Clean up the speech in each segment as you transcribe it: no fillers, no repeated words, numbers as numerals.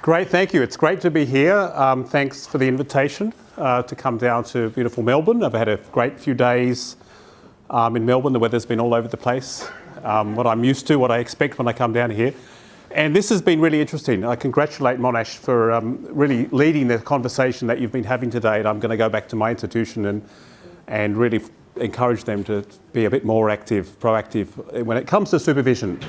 Great, thank you. It's great to be here. Thanks for the invitation to come down to beautiful Melbourne. I've had a great few days in Melbourne. The weather's been all over the place. What I'm used to, what I expect when I come down here. And this has been really interesting. I congratulate Monash for really leading the conversation that you've been having today. And I'm going to go back to my institution and really encourage them to be a bit more proactive when it comes to supervision,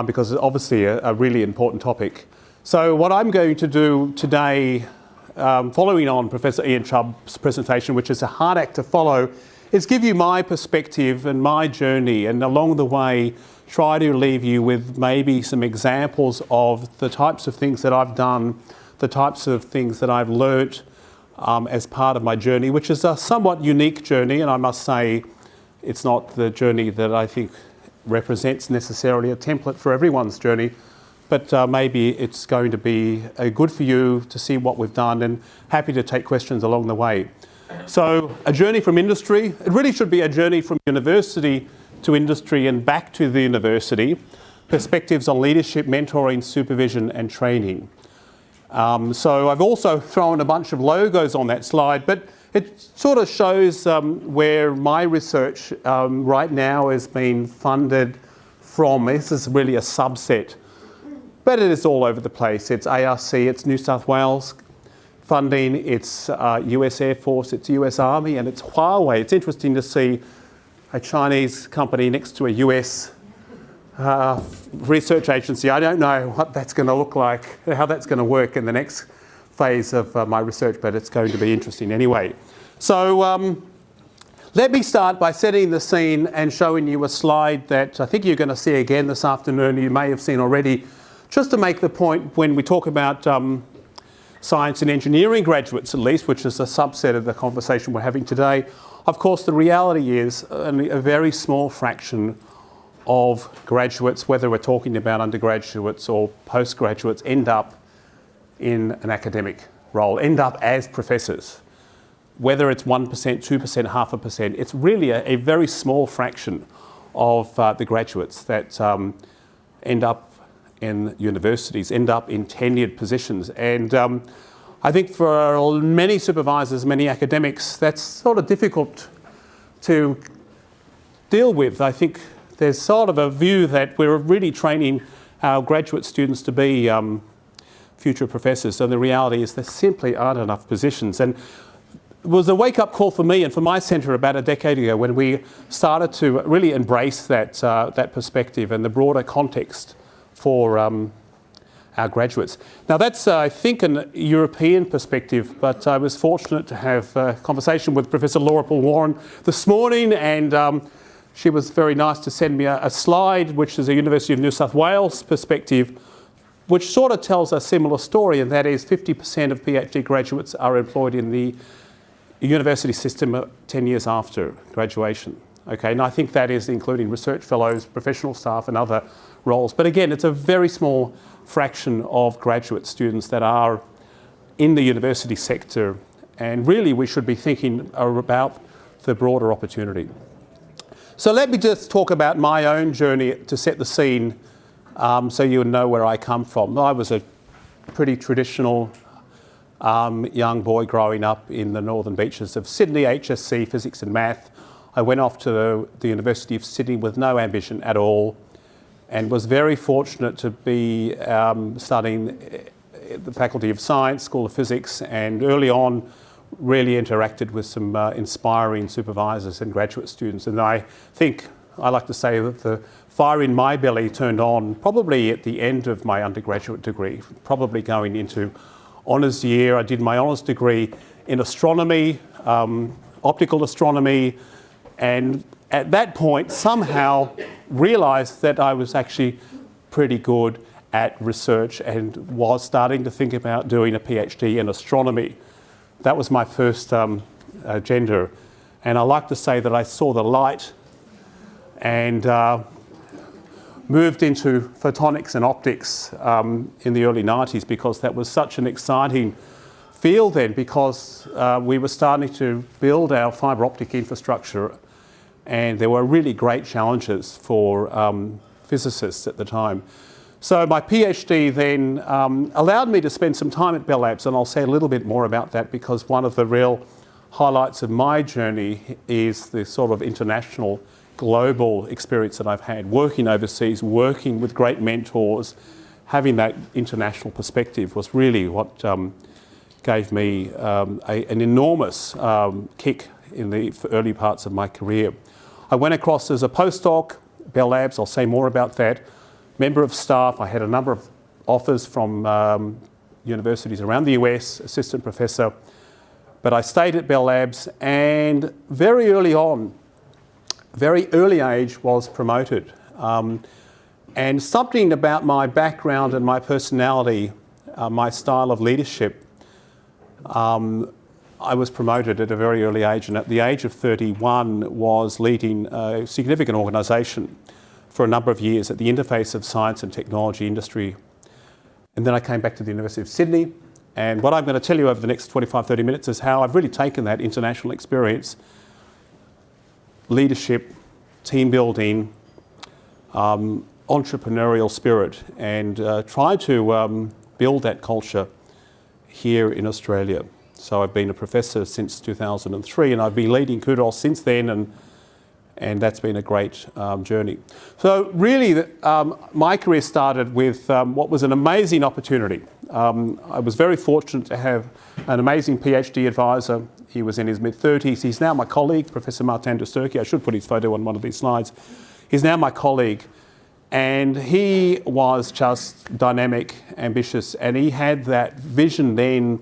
because it's obviously a really important topic. So what I'm going to do today, following on Professor Ian Chubb's presentation, which is a hard act to follow, is give you my perspective and my journey, and along the way try to leave you with maybe some examples of the types of things that I've done, the types of things that I've learnt as part of my journey, which is a somewhat unique journey, and I must say it's not the journey that I think represents necessarily a template for everyone's journey, but maybe it's going to be good for you to see what we've done, and happy to take questions along the way. So a journey from industry, it really should be a journey from university to industry and back to the university, perspectives on leadership, mentoring, supervision and training. So I've also thrown a bunch of logos on that slide, but it sort of shows where my research right now is being funded from. This is really a subset, but it is all over the place. It's ARC, it's New South Wales funding, it's US Air Force, it's US Army, and it's Huawei. It's interesting to see a Chinese company next to a US research agency. I don't know what that's going to look like, how that's going to work in the next phase of my research, but it's going to be interesting anyway. So let me start by setting the scene and showing you a slide that I think you're going to see again this afternoon. You may have seen already, just to make the point when we talk about science and engineering graduates at least, which is a subset of the conversation we're having today. Of course, the reality is only a very small fraction of graduates, whether we're talking about undergraduates or postgraduates, end up in an academic role, end up as professors. Whether it's 1%, 2%, 0.5%, it's really a very small fraction of the graduates that end up in universities, end up in tenured positions. And I think for many supervisors, many academics, that's sort of difficult to deal with. I think there's sort of a view that we're really training our graduate students to be future professors. And the reality is there simply aren't enough positions. And it was a wake-up call for me and for my centre about a decade ago when we started to really embrace that perspective and the broader context for our graduates. Now that's, I think, a European perspective, but I was fortunate to have a conversation with Professor Laura Warren this morning, and she was very nice to send me a slide, which is a University of New South Wales perspective, which sort of tells a similar story, and that is 50% of PhD graduates are employed in the university system 10 years after graduation. Okay, and I think that is including research fellows, professional staff and other roles. But again, it's a very small fraction of graduate students that are in the university sector, and really we should be thinking about the broader opportunity. So let me just talk about my own journey to set the scene so you know where I come from. I was a pretty traditional young boy growing up in the northern beaches of Sydney, HSC, physics and math. I went off to the University of Sydney with no ambition at all, and was very fortunate to be studying the Faculty of Science, School of Physics, and early on really interacted with some inspiring supervisors and graduate students. And I think, I like to say that the fire in my belly turned on probably at the end of my undergraduate degree, probably going into honours year. I did my honours degree in astronomy, optical astronomy, and at that point somehow realised that I was actually pretty good at research and was starting to think about doing a PhD in astronomy. That was my first agenda, and I like to say that I saw the light and moved into photonics and optics in the early 90s, because that was such an exciting field then, because we were starting to build our fibre optic infrastructure, and there were really great challenges for physicists at the time. So my PhD then allowed me to spend some time at Bell Labs, and I'll say a little bit more about that because one of the real highlights of my journey is the sort of international, global experience that I've had, working overseas, working with great mentors. Having that international perspective was really what gave me an enormous kick in the early parts of my career. I went across as a postdoc, Bell Labs, I'll say more about that. Member of staff, I had a number of offers from universities around the US, assistant professor, but I stayed at Bell Labs and very early on, very early age, was promoted. And something about my background and my personality, my style of leadership, I was promoted at a very early age, and at the age of 31 was leading a significant organisation for a number of years at the interface of science and technology industry. And then I came back to the University of Sydney, and what I'm going to tell you over the next 25-30 minutes is how I've really taken that international experience, leadership, team building, entrepreneurial spirit, and try to build that culture here in Australia. So I've been a professor since 2003, and I've been leading CUDOS since then, and that's been a great journey. So really, my career started with what was an amazing opportunity. I was very fortunate to have an amazing PhD advisor. He was in his mid-30s. He's now my colleague, Professor Martin Dusterki. I should put his photo on one of these slides. He's now my colleague. And he was just dynamic, ambitious, and he had that vision then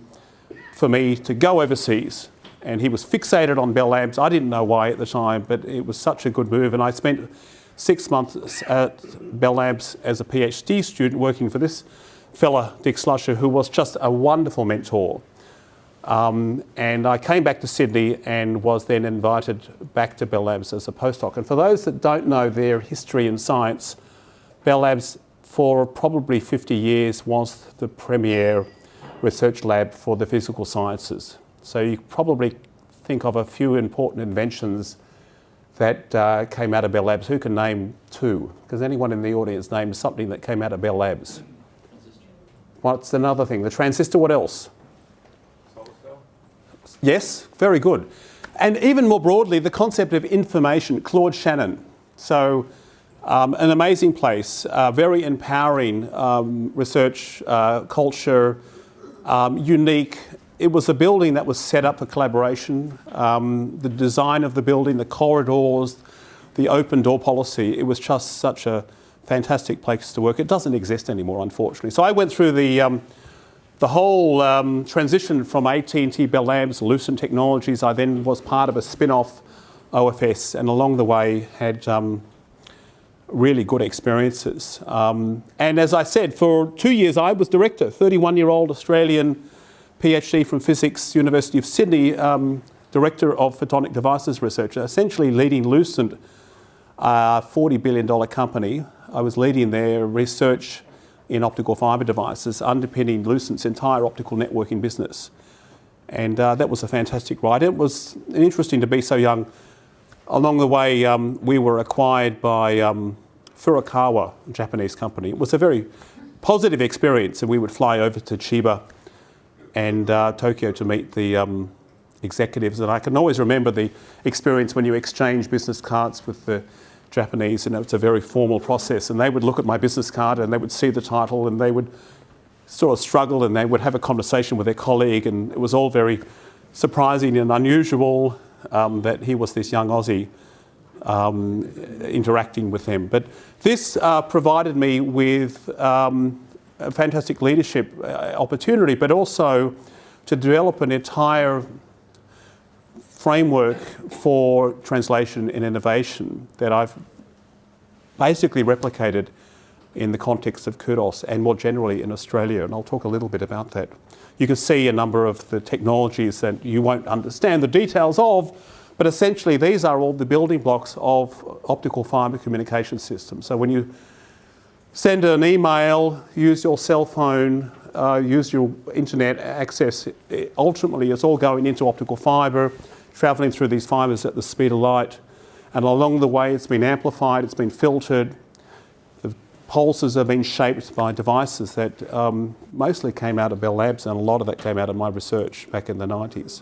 for me to go overseas. And he was fixated on Bell Labs. I didn't know why at the time, but it was such a good move. And I spent 6 months at Bell Labs as a PhD student working for this fella, Dick Slusher, who was just a wonderful mentor. And I came back to Sydney and was then invited back to Bell Labs as a postdoc. And for those that don't know their history in science, Bell Labs for probably 50 years was the premier research lab for the physical sciences. So you probably think of a few important inventions that came out of Bell Labs. Who can name two? Because anyone in the audience name something that came out of Bell Labs. What's another thing? The transistor, what else? Solar cell. Yes, very good. And even more broadly, the concept of information, Claude Shannon. So an amazing place, very empowering research culture, unique. It was a building that was set up for collaboration. The design of the building, the corridors, the open door policy, it was just such a fantastic place to work. It doesn't exist anymore, unfortunately. So I went through the whole transition from AT&T Bell Labs, Lucent Technologies. I then was part of a spin-off OFS, and along the way had really good experiences. And as I said, for 2 years I was director, 31-year-old Australian PhD from Physics, University of Sydney, Director of Photonic Devices Research, essentially leading Lucent, a $40 billion company. I was leading their research in optical fibre devices, underpinning Lucent's entire optical networking business. And that was a fantastic ride. It was interesting to be so young. Along the way, we were acquired by Furukawa, a Japanese company. It was a very positive experience, and we would fly over to Chiba and Tokyo to meet the executives. And I can always remember the experience when you exchange business cards with the Japanese, and it's a very formal process. And they would look at my business card and they would see the title and they would sort of struggle and they would have a conversation with their colleague, and it was all very surprising and unusual that he was this young Aussie interacting with them. But this provided me with a fantastic leadership opportunity, but also to develop an entire framework for translation and innovation that I've basically replicated in the context of CUDOS and more generally in Australia, and I'll talk a little bit about that. You can see a number of the technologies that you won't understand the details of, but essentially these are all the building blocks of optical fibre communication systems. So when you send an email, use your cell phone, use your internet access, ultimately it's all going into optical fibre, travelling through these fibres at the speed of light, and along the way it's been amplified, it's been filtered, the pulses have been shaped by devices that mostly came out of Bell Labs, and a lot of that came out of my research back in the 90s.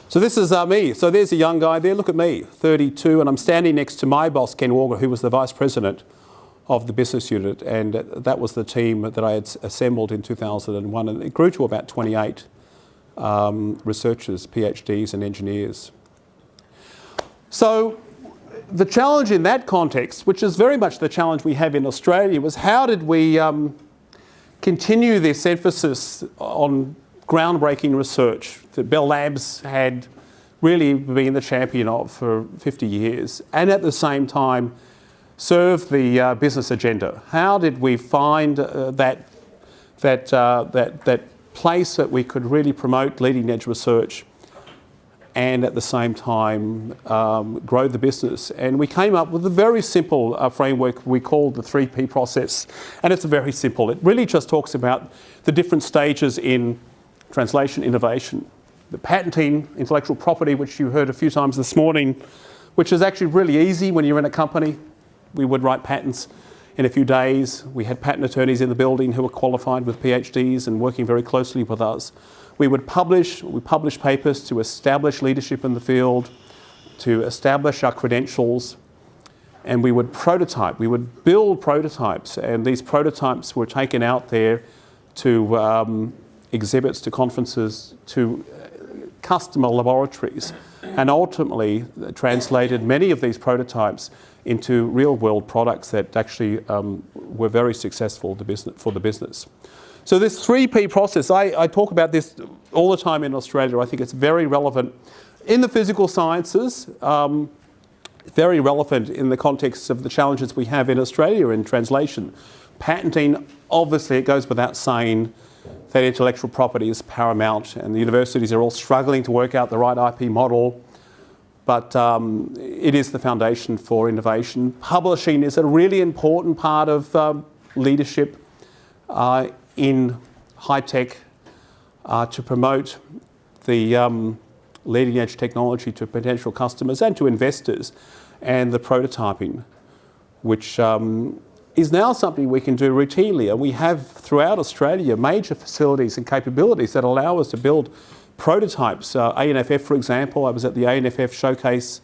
So this is me. So there's a young guy there. Look at me, 32, and I'm standing next to my boss, Ken Walker, who was the vice president of the business unit, and that was the team that I had assembled in 2001, and it grew to about 28 researchers, PhDs and engineers. So the challenge in that context, which is very much the challenge we have in Australia, was how did we continue this emphasis on groundbreaking research that Bell Labs had really been the champion of for 50 years, and at the same time serve the business agenda? How did we find that place that we could really promote leading edge research and at the same time grow the business? And we came up with a very simple framework we called the 3P process, and it's very simple. It really just talks about the different stages in translation, innovation, the patenting, intellectual property, which you heard a few times this morning, which is actually really easy when you're in a company. We would write patents in a few days. We had patent attorneys in the building who were qualified with PhDs and working very closely with us. We publish papers to establish leadership in the field, to establish our credentials, and we would prototype. We would build prototypes, and these prototypes were taken out there to exhibits, to conferences, to customer laboratories, and ultimately translated many of these prototypes into real-world products that actually were very successful for the business. So this 3P process, I talk about this all the time in Australia. I think it's very relevant in the physical sciences, very relevant in the context of the challenges we have in Australia in translation. Patenting, obviously, it goes without saying that intellectual property is paramount, and the universities are all struggling to work out the right IP model, but it is the foundation for innovation. Publishing is a really important part of leadership in high tech to promote the leading edge technology to potential customers and to investors, and the prototyping, which is now something we can do routinely, and we have throughout Australia major facilities and capabilities that allow us to build prototypes. ANFF, for example, I was at the ANFF showcase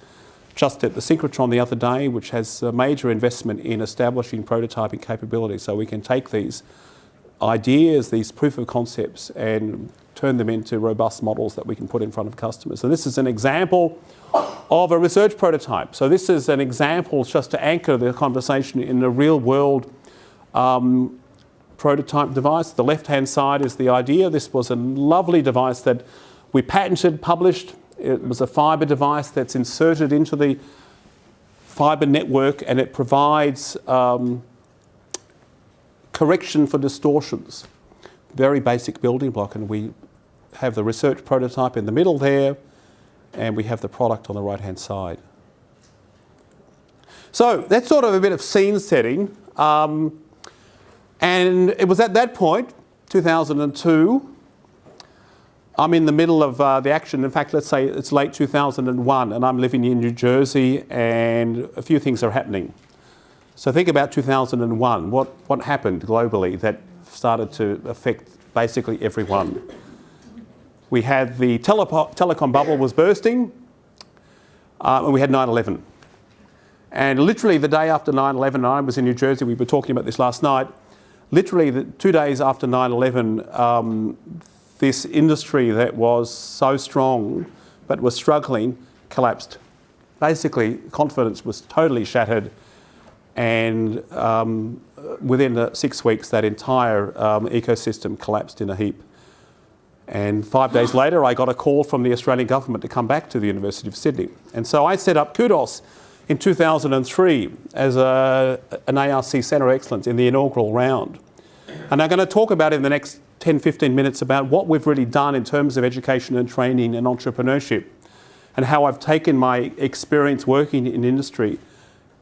just at the synchrotron the other day, which has a major investment in establishing prototyping capabilities, so we can take these ideas, these proof of concepts, and turn them into robust models that we can put in front of customers. So this is an example of a research prototype. So this is an example just to anchor the conversation in a real world prototype device. The left-hand side is the idea. This was a lovely device that we patented, published. It was a fibre device that's inserted into the fibre network, and it provides correction for distortions. Very basic building block, and we have the research prototype in the middle there, and we have the product on the right-hand side. So that's sort of a bit of scene setting. And it was at that point, 2002, I'm in the middle of the action. In fact, let's say it's late 2001, and I'm living in New Jersey, and a few things are happening. So think about 2001. What happened globally that started to affect basically everyone? We had the telecom bubble was bursting, and we had 9/11. And literally the day after 9/11, I was in New Jersey, we were talking about this last night, literally 2 days after 9/11, this industry that was so strong but was struggling collapsed. Basically, confidence was totally shattered, and within 6 weeks, that entire ecosystem collapsed in a heap. And 5 days later, I got a call from the Australian government to come back to the University of Sydney. And so I set up CUDOS in 2003 as an IRC Centre Excellence in the inaugural round. And I'm going to talk about in the next 10, 15 minutes about what we've really done in terms of education and training and entrepreneurship, and how I've taken my experience working in industry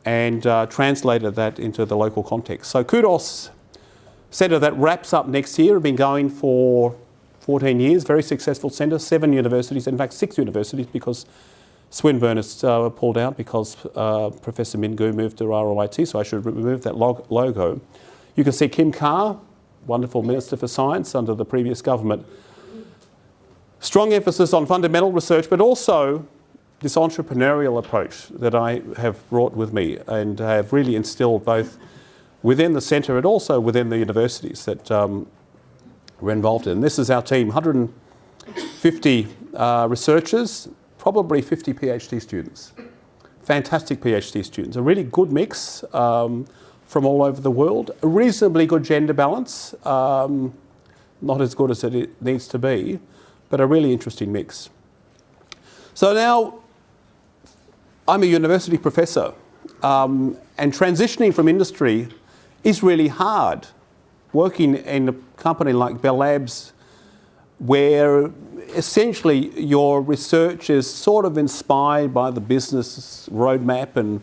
and translated that into the local context. So CUDOS Centre, that wraps up next year, have been going for 14 years, very successful centre, 7 universities, in fact 6 universities, because Swinburne is pulled out because Professor Mingu moved to ROIT, so I should remove that logo. You can see Kim Carr, wonderful Minister for Science under the previous government. Strong emphasis on fundamental research, but also this entrepreneurial approach that I have brought with me and have really instilled both within the centre and also within the universities that we're involved in. This is our team, 150 researchers, probably 50 PhD students. Fantastic PhD students. A really good mix from all over the world. A reasonably good gender balance. Not as good as it needs to be, but a really interesting mix. So now, I'm a university professor, and transitioning from industry is really hard. Working in a company like Bell Labs, where essentially your research is sort of inspired by the business roadmap and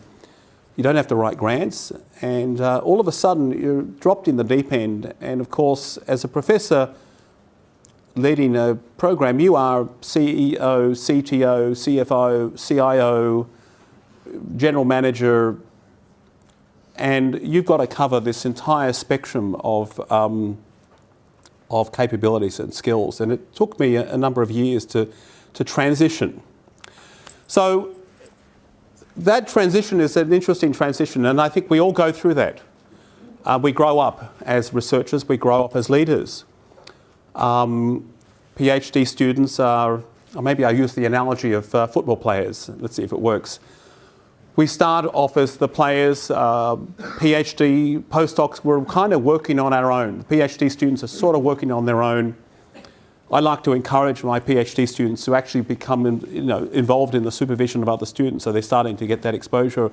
you don't have to write grants, and all of a sudden you're dropped in the deep end. And of course, as a professor leading a program, you are CEO, CTO, CFO, CIO, general manager, and you've got to cover this entire spectrum of capabilities and skills. And it took me a number of years to transition. So that transition is an interesting transition, and I think we all go through that. We grow up as researchers, we grow up as leaders. PhD students are, or maybe I use the analogy of football players. Let's see if it works. We start off as the players, PhD postdocs, we're kind of working on our own. PhD students are sort of working on their own. I like to encourage my PhD students to actually become involved in the supervision of other students, so they're starting to get that exposure.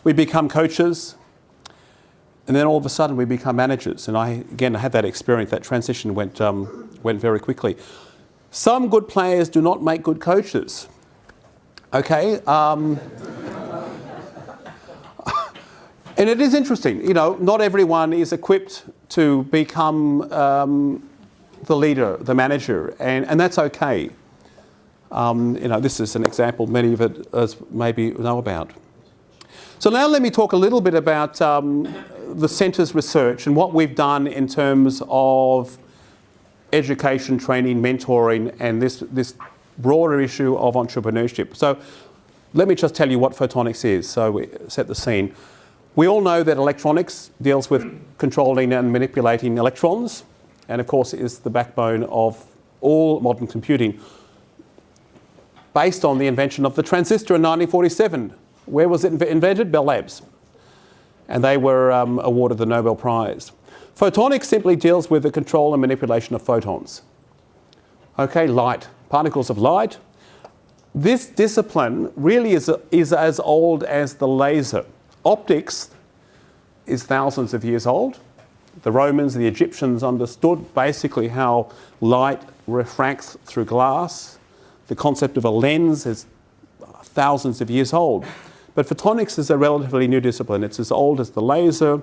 We become coaches, and then all of a sudden we become managers. And I had that experience. That transition went very quickly. Some good players do not make good coaches. Okay. And it is interesting, not everyone is equipped to become the leader, the manager, and that's okay. This is an example many of us maybe know about. So now let me talk a little bit about the centre's research and what we've done in terms of education, training, mentoring, and this broader issue of entrepreneurship. So let me just tell you what photonics is, so we set the scene. We all know that electronics deals with controlling and manipulating electrons, and of course is the backbone of all modern computing. Based on the invention of the transistor in 1947. Where was it invented? Bell Labs. And they were awarded the Nobel Prize. Photonics simply deals with the control and manipulation of photons. Okay, light, particles of light. This discipline really is as old as the laser. Optics is thousands of years old. The Romans, the Egyptians understood basically how light refracts through glass. The concept of a lens is thousands of years old. But photonics is a relatively new discipline. It's as old as the laser.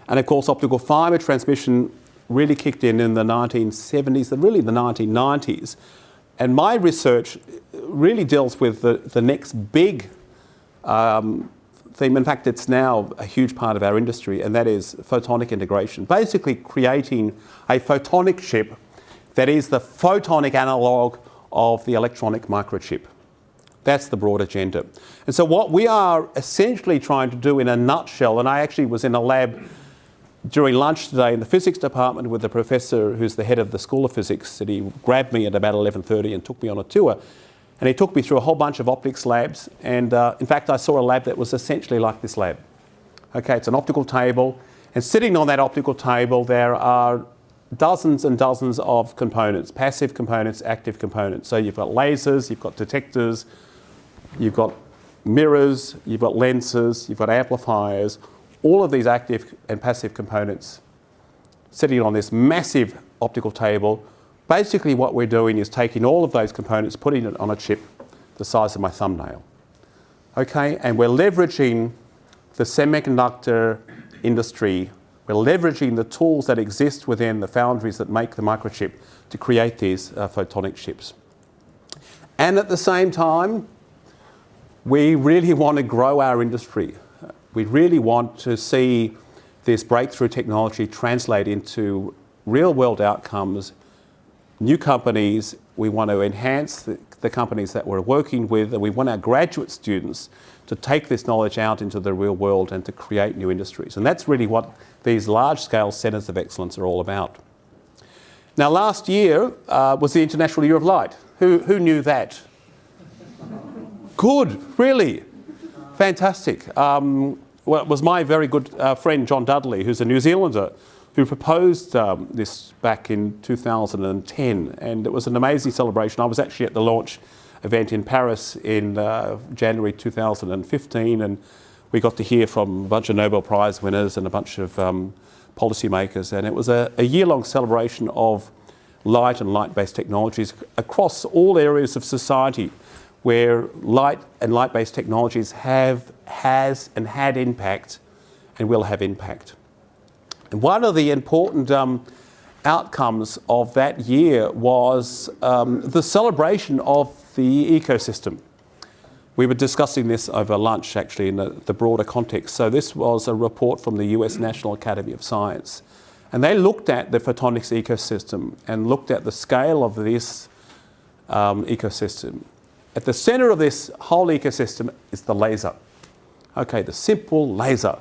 And of course, optical fibre transmission really kicked in the 1970s, and really the 1990s. And my research really deals with the next big theme. In fact, it's now a huge part of our industry, and that is photonic integration. Basically creating a photonic chip that is the photonic analogue of the electronic microchip. That's the broad agenda. And so what we are essentially trying to do in a nutshell, and I actually was in a lab during lunch today in the physics department with the professor who's the head of the School of Physics, and he grabbed me at about 11:30 and took me on a tour. And he took me through a whole bunch of optics labs. And in fact, I saw a lab that was essentially like this lab. Okay, it's an optical table. And sitting on that optical table, there are dozens and dozens of components, passive components, active components. So you've got lasers, you've got detectors, you've got mirrors, you've got lenses, you've got amplifiers, all of these active and passive components sitting on this massive optical table. Basically what we're doing is taking all of those components, putting it on a chip the size of my thumbnail. Okay, and we're leveraging the semiconductor industry. We're leveraging the tools that exist within the foundries that make the microchip to create these photonic chips. And at the same time, We really want to grow our industry. We really want to see this breakthrough technology translate into real-world outcomes, new companies. We want to enhance the companies that we're working with, and we want our graduate students to take this knowledge out into the real world and to create new industries. And that's really what these large-scale centres of excellence are all about. Now, last year was the International Year of Light. Who knew that? Good, really. Fantastic. Well, it was my very good friend, John Dudley, who's a New Zealander, who proposed this back in 2010, and it was an amazing celebration. I was actually at the launch event in Paris in January 2015, and we got to hear from a bunch of Nobel Prize winners and a bunch of policymakers, and it was a year-long celebration of light and light-based technologies across all areas of society where light and light-based technologies has and had impact and will have impact. And one of the important outcomes of that year was the celebration of the ecosystem. We were discussing this over lunch, actually, in the broader context. So this was a report from the US National Academy of Science. And they looked at the photonics ecosystem and looked at the scale of this ecosystem. At the centre of this whole ecosystem is the laser. Okay, the simple laser.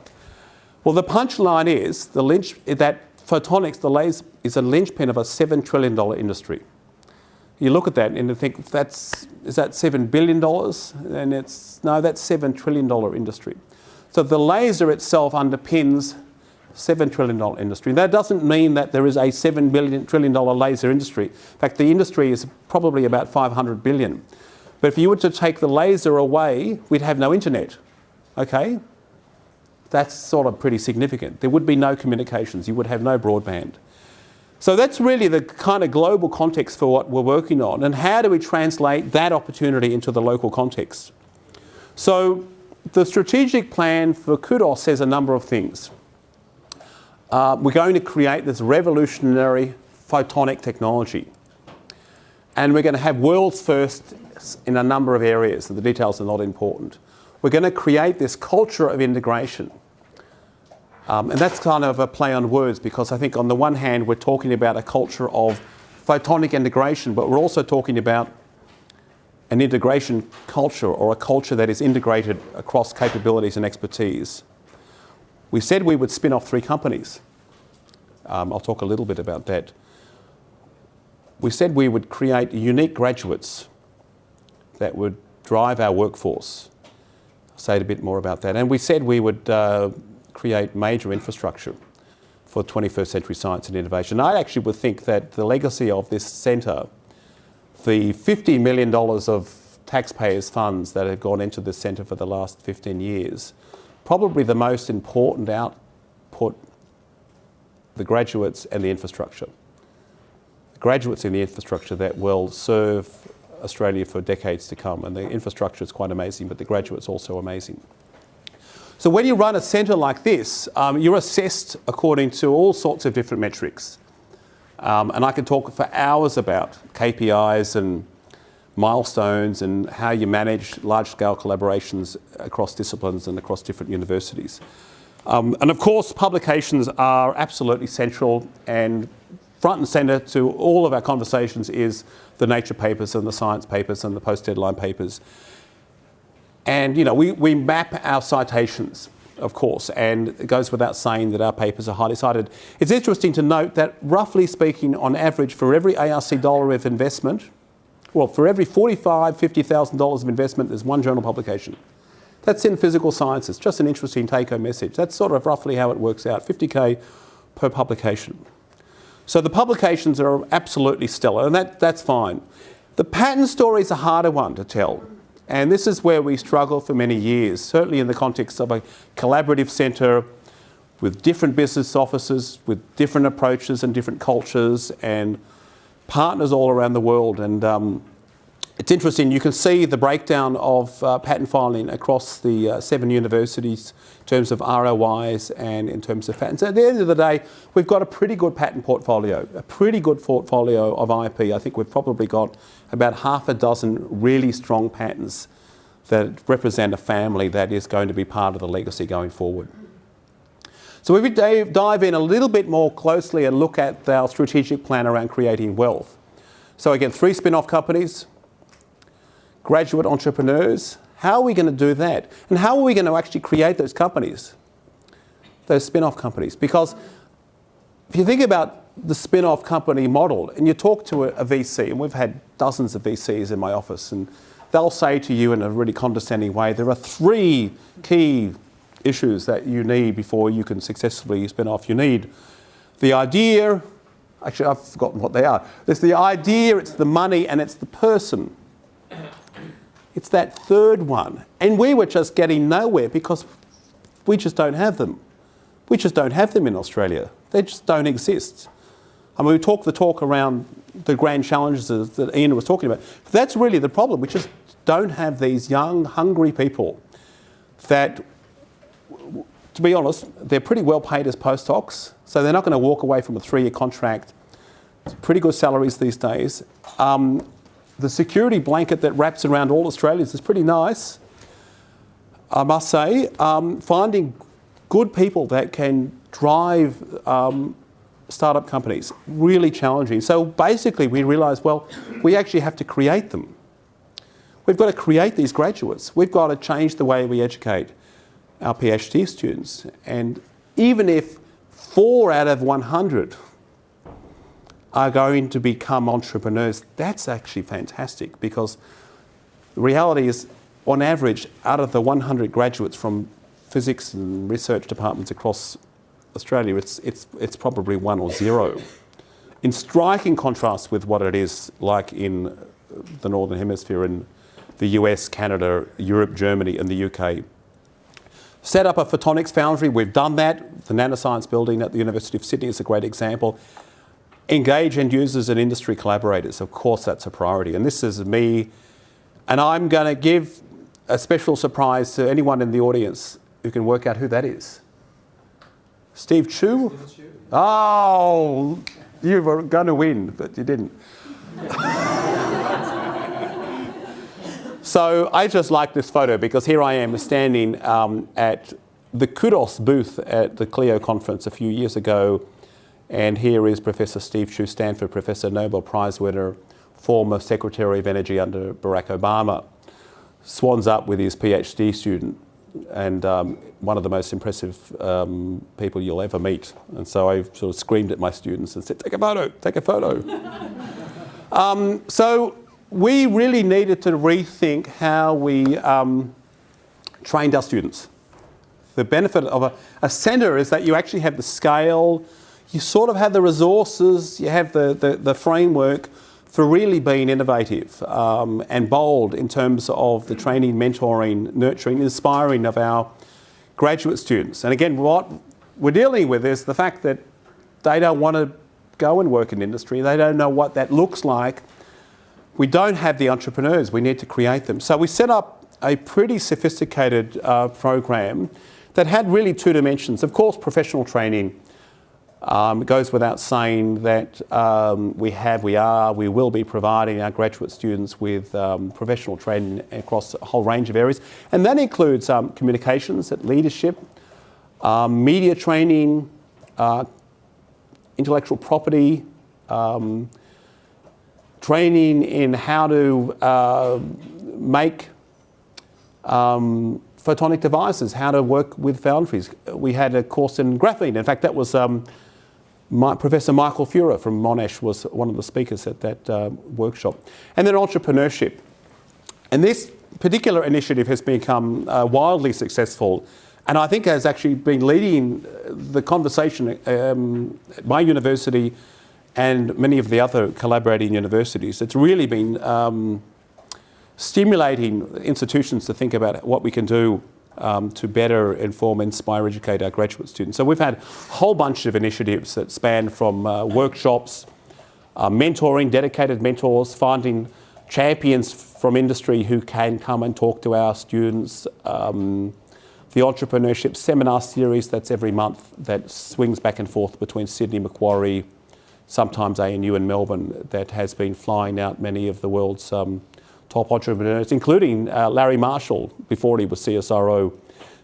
Well, the punchline is that photonics, the laser, is a linchpin of a $7 trillion industry. You look at that and you think, is that $7 billion? And no, that's $7 trillion industry. So the laser itself underpins $7 trillion industry. That doesn't mean that there is a $7 trillion laser industry. In fact, the industry is probably about 500 billion. But if you were to take the laser away, we'd have no internet. Okay? That's sort of pretty significant. There would be no communications. You would have no broadband. So that's really the kind of global context for what we're working on. And how do we translate that opportunity into the local context? So the strategic plan for CUDOS says a number of things. We're going to create this revolutionary photonic technology. And we're going to have world's first in a number of areas, and the details are not important. We're going to create this culture of integration. And that's kind of a play on words, because I think on the one hand we're talking about a culture of photonic integration, but we're also talking about an integration culture, or a culture that is integrated across capabilities and expertise. We said we would spin off 3 companies. I'll talk a little bit about that. We said we would create unique graduates that would drive our workforce. I'll say a bit more about that. And we said we would create major infrastructure for 21st century science and innovation. I actually would think that the legacy of this centre, the $50 million of taxpayers' funds that have gone into this centre for the last 15 years, probably the most important output, the graduates and the infrastructure. The graduates in the infrastructure that will serve Australia for decades to come. And the infrastructure is quite amazing, but the graduates also amazing. So when you run a centre like this, you're assessed according to all sorts of different metrics. And I can talk for hours about KPIs and milestones and how you manage large-scale collaborations across disciplines and across different universities. And of course, publications are absolutely central, and front and centre to all of our conversations is the Nature papers and the science papers and the post-deadline papers. And you know, we map our citations, of course, and it goes without saying that our papers are highly cited. It's interesting to note that, roughly speaking, on average, for every ARC dollar of investment, well, for every $45,000, $50,000 of investment, there's 1 journal publication. That's in physical sciences. Just an interesting take-home message. That's sort of roughly how it works out, 50K per publication. So the publications are absolutely stellar, and that's fine. The patent story is a harder one to tell. And this is where we struggle for many years, certainly in the context of a collaborative centre with different business offices, with different approaches and different cultures and partners all around the world. And it's interesting, you can see the breakdown of patent filing across the 7 universities in terms of ROIs and in terms of patents. At the end of the day, we've got a pretty good patent portfolio, a pretty good portfolio of IP. I think we've probably got about half a dozen really strong patents that represent a family that is going to be part of the legacy going forward. So if we dive in a little bit more closely and look at our strategic plan around creating wealth. So again, 3 spin-off companies, graduate entrepreneurs. How are we going to do that? And how are we going to actually create those companies, those spin-off companies? Because if you think about the spin-off company model and you talk to a VC, and we've had dozens of VCs in my office, and they'll say to you in a really condescending way, there are 3 key issues that you need before you can successfully spin off. You need the idea, actually I've forgotten what they are. There's the idea, it's the money, and it's the person. It's that third one. And we were just getting nowhere because we just don't have them. We just don't have them in Australia. They just don't exist. I mean, we talk the talk around the grand challenges that Ian was talking about. But that's really the problem. We just don't have these young, hungry people that, to be honest, they're pretty well paid as postdocs, so they're not going to walk away from a 3-year contract. It's pretty good salaries these days. The security blanket that wraps around all Australians is pretty nice, I must say. Finding good people that can drive startup companies, really challenging. So basically we realised, well, we actually have to create them. We've got to create these graduates. We've got to change the way we educate our PhD students. And even if 4 out of 100 are going to become entrepreneurs, that's actually fantastic, because the reality is, on average, out of the 100 graduates from physics and research departments across Australia, it's probably 1 or 0. In striking contrast with what it is like in the Northern Hemisphere, in the US, Canada, Europe, Germany and the UK. Set up a photonics foundry, we've done that. The nanoscience building at the University of Sydney is a great example. Engage end users and industry collaborators, of course that's a priority. And this is me, and I'm going to give a special surprise to anyone in the audience who can work out who that is. Steve Chu? Oh, you were going to win, but you didn't. So I just like this photo because here I am standing at the CUDOS booth at the Clio conference a few years ago, and here is Professor Steve Chu, Stanford Professor, Nobel Prize winner, former Secretary of Energy under Barack Obama. Swans up with his PhD student, and one of the most impressive people you'll ever meet. And so I sort of screamed at my students and said, take a photo, take a photo. So we really needed to rethink how we trained our students. The benefit of a centre is that you actually have the scale, you sort of have the resources, you have the framework for really being innovative and bold in terms of the training, mentoring, nurturing, inspiring of our graduate students. And again, what we're dealing with is the fact that they don't want to go and work in industry. They don't know what that looks like. We don't have the entrepreneurs. We need to create them. So we set up a pretty sophisticated program that had really 2 dimensions. Of course, professional training. It goes without saying that we will be providing our graduate students with professional training across a whole range of areas. And that includes communications, leadership, media training, intellectual property, training in how to make photonic devices, how to work with foundries. We had a course in graphene. In fact, that was Professor Michael Fura from Monash was one of the speakers at that workshop. And then entrepreneurship. And this particular initiative has become wildly successful, and I think has actually been leading the conversation at my university and many of the other collaborating universities. It's really been stimulating institutions to think about what we can do to better inform, inspire, educate our graduate students. So we've had a whole bunch of initiatives that span from workshops, mentoring, dedicated mentors, finding champions from industry who can come and talk to our students, the entrepreneurship seminar series that's every month that swings back and forth between Sydney, Macquarie, sometimes ANU and Melbourne, that has been flying out many of the world's top entrepreneurs, including Larry Marshall, before he was CSRO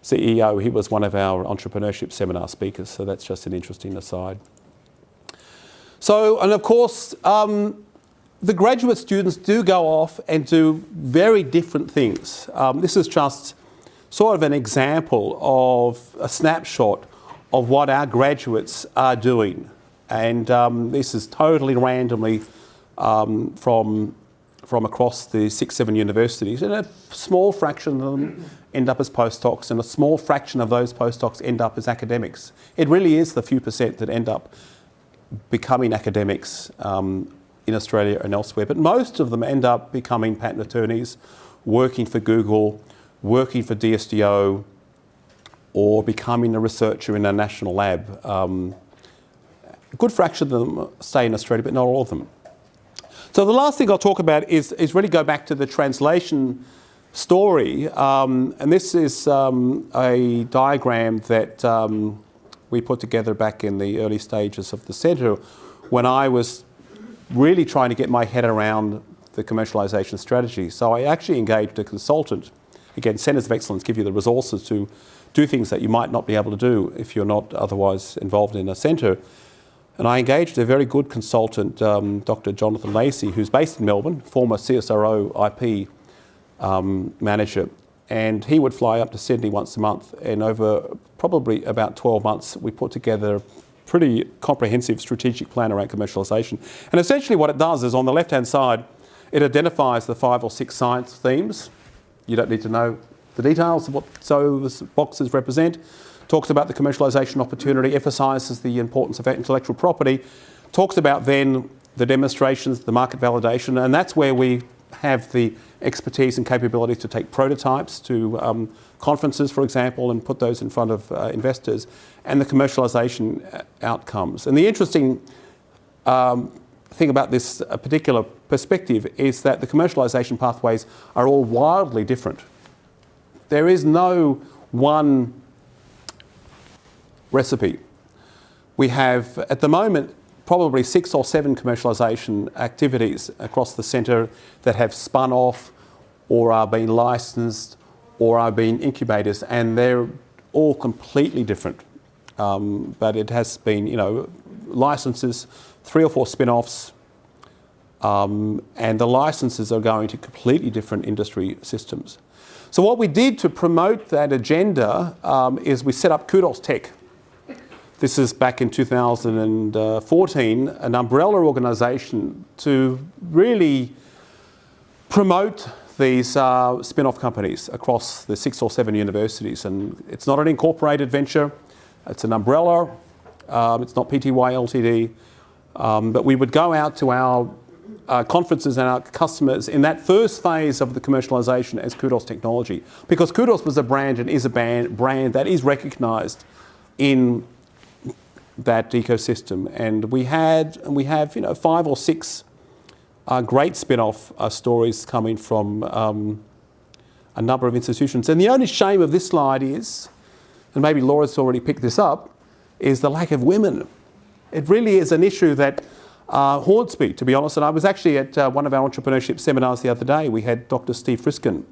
CEO. He was one of our entrepreneurship seminar speakers, so that's just an interesting aside. So, and of course, the graduate students do go off and do very different things. This is just sort of an example of a snapshot of what our graduates are doing. And this is totally randomly from across the 6-7 universities. And a small fraction of them end up as postdocs, and a small fraction of those postdocs end up as academics. It really is the few percent that end up becoming academics in Australia and elsewhere. But most of them end up becoming patent attorneys, working for Google, working for DSDO, or becoming a researcher in a national lab. A good fraction of them stay in Australia, but not all of them. So the last thing I'll talk about is really go back to the translation story. And this is a diagram that we put together back in the early stages of the centre when I was really trying to get my head around the commercialisation strategy. So I actually engaged a consultant. Again, Centres of Excellence give you the resources to do things that you might not be able to do if you're not otherwise involved in a centre. And I engaged a very good consultant, Dr. Jonathan Lacey, who's based in Melbourne, former CSRO IP manager. And he would fly up to Sydney once a month, and over probably about 12 months, we put together a pretty comprehensive strategic plan around commercialisation. And essentially what it does is on the left-hand side, it identifies the 5 or 6 science themes. You don't need to know the details of what those boxes represent. Talks about the commercialisation opportunity, emphasises the importance of intellectual property, talks about then the demonstrations, the market validation, and that's where we have the expertise and capabilities to take prototypes to conferences, for example, and put those in front of investors, and the commercialisation outcomes. And the interesting thing about this particular perspective is that the commercialisation pathways are all wildly different. There is no one recipe. We have, at the moment, probably 6 or 7 commercialisation activities across the centre that have spun off or are being licensed or are being incubators, and they're all completely different. But it has been, licenses, 3 or 4 spin-offs, and the licenses are going to completely different industry systems. So what we did to promote that agenda is we set up Kudos Tech. This is back in 2014, an umbrella organisation to really promote these spin-off companies across the 6 or 7 universities. And it's not an incorporated venture, it's an umbrella, it's not PTY Ltd. But we would go out to our conferences and our customers in that first phase of the commercialisation as Kudos Technology, because Kudos was a brand and is a brand that is recognised in that ecosystem. And we have 5 or 6 great spin-off stories coming from a number of institutions. And the only shame of this slide is, and maybe Laura's already picked this up, is the lack of women. It really is an issue that haunts me, to be honest. And I was actually at one of our entrepreneurship seminars the other day. We had Dr. Steve Friskin,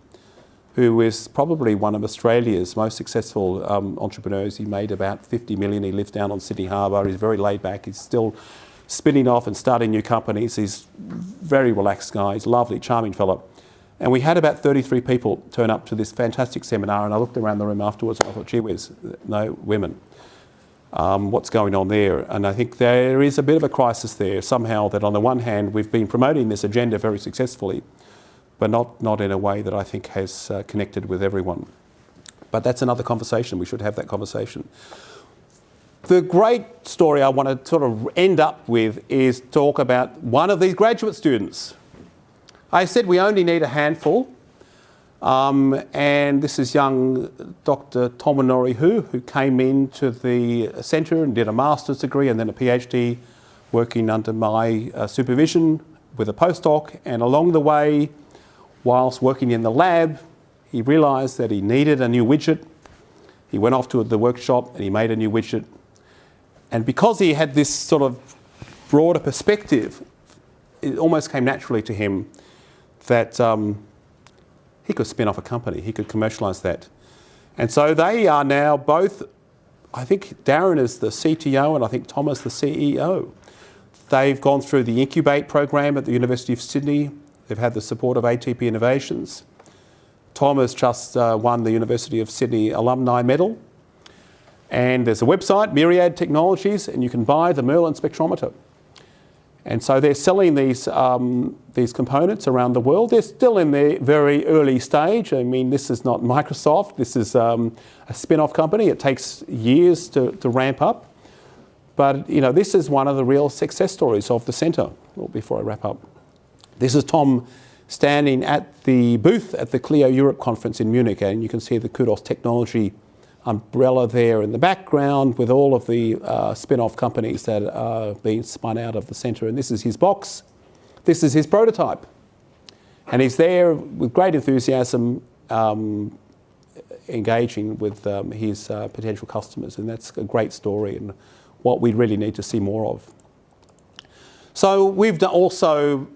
who is probably one of Australia's most successful entrepreneurs. He made about 50 million. He lives down on Sydney Harbour. He's very laid back. He's still spinning off and starting new companies. He's a very relaxed guy. He's a lovely, charming fellow. And we had about 33 people turn up to this fantastic seminar, and I looked around the room afterwards and I thought, gee whiz, no women. What's going on there? And I think there is a bit of a crisis there somehow, that on the one hand we've been promoting this agenda very successfully, but not in a way that I think has connected with everyone. But that's another conversation. We should have that conversation. The great story I want to sort of end up with is talk about one of these graduate students. I said we only need a handful. And this is young Dr. Tomonori who came into the centre and did a master's degree and then a PhD, working under my supervision with a postdoc. And along the way, whilst working in the lab, he realised that he needed a new widget. He went off to the workshop and he made a new widget. And because he had this sort of broader perspective, it almost came naturally to him that he could spin off a company, he could commercialise that. And so they are now both, I think Darren is the CTO and I think Tom is the CEO. They've gone through the Incubate program at the University of Sydney. They've had the support of ATP Innovations. Tom has just won the University of Sydney Alumni Medal. And there's a website, Myriad Technologies, and you can buy the Merlin spectrometer. And so they're selling these components around the world. They're still in their very early stage. I mean, this is not Microsoft. This is a spin-off company. It takes years to ramp up. But, you know, this is one of the real success stories of the centre. Well, before I wrap up. This is Tom standing at the booth at the Clio Europe conference in Munich, and you can see the Kudos technology umbrella there in the background with all of the spin-off companies that are being spun out of the centre. And this is his box. This is his prototype. And he's there with great enthusiasm engaging with his potential customers. And that's a great story and what we really need to see more of. So we've also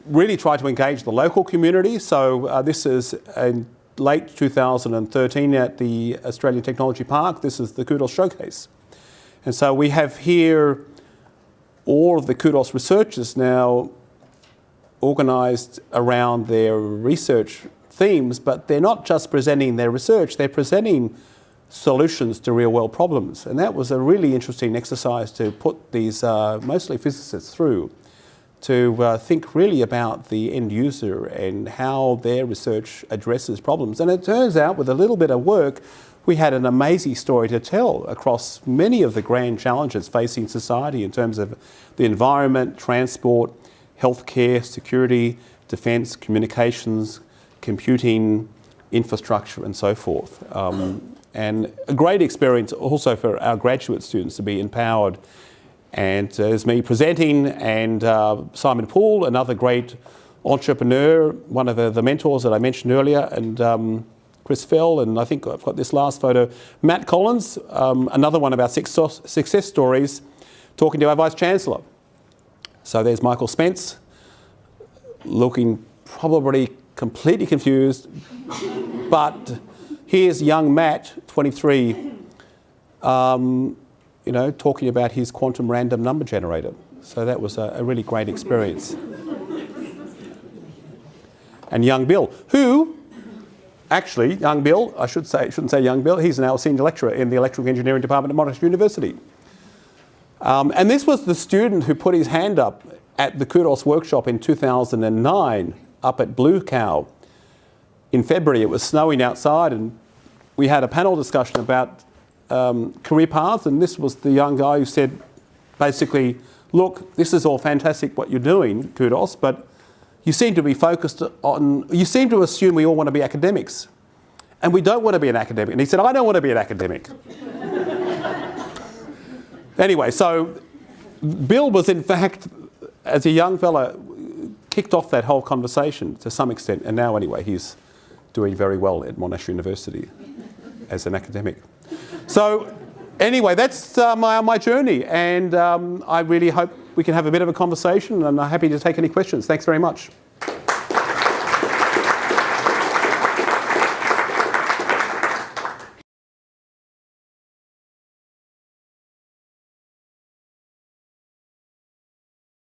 really tried to engage the local community. So this is in late 2013 at the Australian Technology Park. This is the Kudos Showcase. And so we have here all of the Kudos researchers now organised around their research themes, but they're not just presenting their research, they're presenting solutions to real-world problems. And that was a really interesting exercise to put these mostly physicists through, to think really about the end user and how their research addresses problems. And it turns out, with a little bit of work, we had an amazing story to tell across many of the grand challenges facing society in terms of the environment, transport, healthcare, security, defence, communications, computing, infrastructure, and so forth. And a great experience also for our graduate students to be empowered. And there's me presenting, and Simon Poole, another great entrepreneur, one of the mentors that I mentioned earlier, and Chris Fell, and I think I've got this last photo, Matt Collins, another one of our success stories, talking to our Vice-Chancellor. So there's Michael Spence, looking probably completely confused, but here's young Matt, 23, you know, talking about his quantum random number generator. So that was a really great experience. And young Bill, who, actually, young Bill, I shouldn't say young Bill, he's now a senior lecturer in the electrical engineering department at Monash University. And this was the student who put his hand up at the Kudos workshop in 2009, up at Blue Cow. In February, it was snowing outside, and we had a panel discussion about career paths, and this was the young guy who said, basically, look, this is all fantastic what you're doing, Kudos, but you seem to be focused on, you seem to assume we all want to be academics, and we don't want to be an academic. And he said, I don't want to be an academic. Anyway, so Bill was in fact, as a young fella, kicked off that whole conversation to some extent, and now anyway, he's doing very well at Monash University as an academic. So anyway, that's my journey, and I really hope we can have a bit of a conversation, and I'm happy to take any questions. Thanks very much.